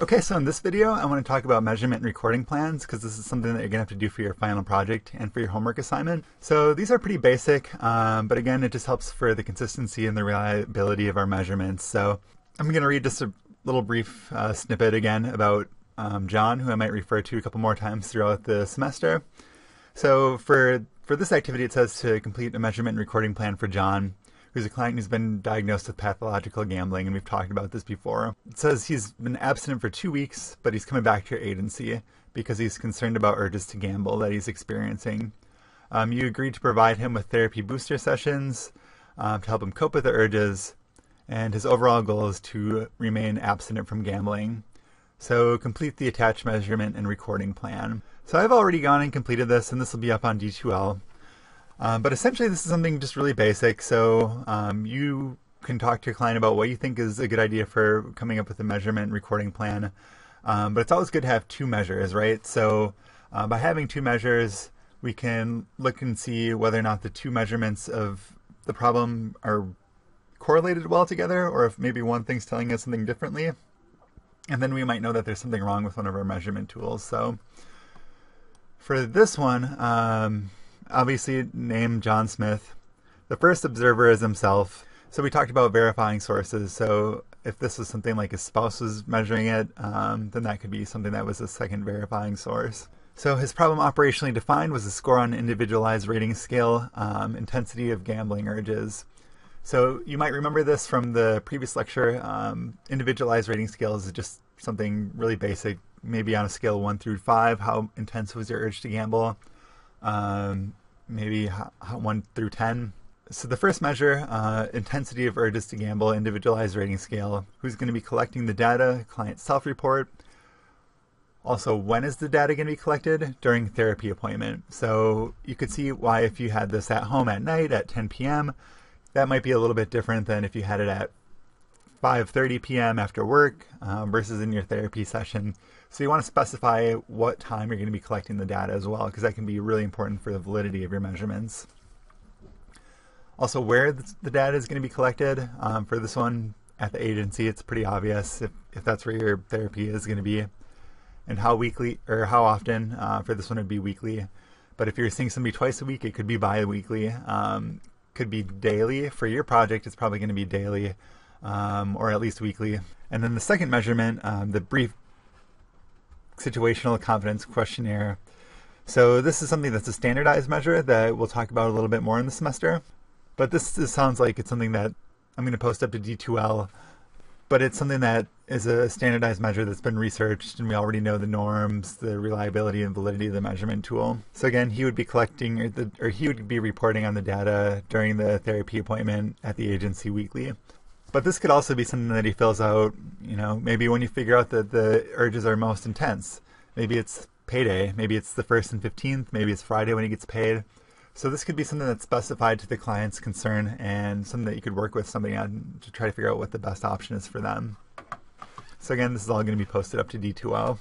Okay, so in this video, I want to talk about measurement and recording plans because this is something that you're going to have to do for your final project and for your homework assignment. So these are pretty basic, but again, it just helps for the consistency and the reliability of our measurements. So I'm going to read just a little brief snippet again about John, who I might refer to a couple more times throughout the semester. So for this activity, it says to complete a measurement and recording plan for John, who's a client who's been diagnosed with pathological gambling, and we've talked about this before. It says he's been abstinent for 2 weeks, but he's coming back to your agency because he's concerned about urges to gamble that he's experiencing. You agreed to provide him with therapy booster sessions to help him cope with the urges, and his overall goal is to remain abstinent from gambling. So complete the attached measurement and recording plan. So I've already gone and completed this, and this will be up on D2L. But essentially, this is something just really basic. So you can talk to your client about what you think is a good idea for coming up with a measurement recording plan. But it's always good to have two measures, right? So by having two measures, we can look and see whether or not the two measurements of the problem are correlated well together, or if maybe one thing's telling us something differently. And then we might know that there's something wrong with one of our measurement tools. So for this one, obviously name John Smith. The first observer is himself. So we talked about verifying sources. So if this was something like his spouse was measuring it, then that could be something that was a second verifying source. So his problem operationally defined was a score on individualized rating scale, intensity of gambling urges. So you might remember this from the previous lecture. Individualized rating scale is just something really basic, maybe on a scale of 1 through 5, how intense was your urge to gamble? Maybe 1 through 10. So the first measure, intensity of urges to gamble, individualized rating scale. Who's going to be collecting the data? Client self-report. Also, when is the data going to be collected? During therapy appointment. So you could see why if you had this at home at night at 10 p.m., that might be a little bit different than if you had it at 5:30 p.m. after work versus in your therapy session. So you want to specify what time you're going to be collecting the data as well, because that can be really important for the validity of your measurements. Also, where the data is going to be collected. For this one, at the agency, it's pretty obvious if that's where your therapy is going to be. And how weekly or how often. For this one, it would be weekly. But if you're seeing somebody twice a week, it could be bi-weekly. Could be daily. For your project, it's probably going to be daily. Or at least weekly. And then the second measurement, the brief situational confidence questionnaire. So this is something that's a standardized measure that we'll talk about a little bit more in the semester. But this sounds like it's something that I'm going to post up to D2L. But it's something that is a standardized measure that's been researched, and we already know the norms, the reliability and validity of the measurement tool. So again, he would be collecting, or he would be reporting on the data during the therapy appointment at the agency weekly. But this could also be something that he fills out, maybe when you figure out that the urges are most intense. Maybe it's payday, maybe it's the 1st and 15th, maybe it's Friday when he gets paid. So this could be something that's specified to the client's concern and something that you could work with somebody on to try to figure out what the best option is for them. So again, this is all going to be posted up to D2L.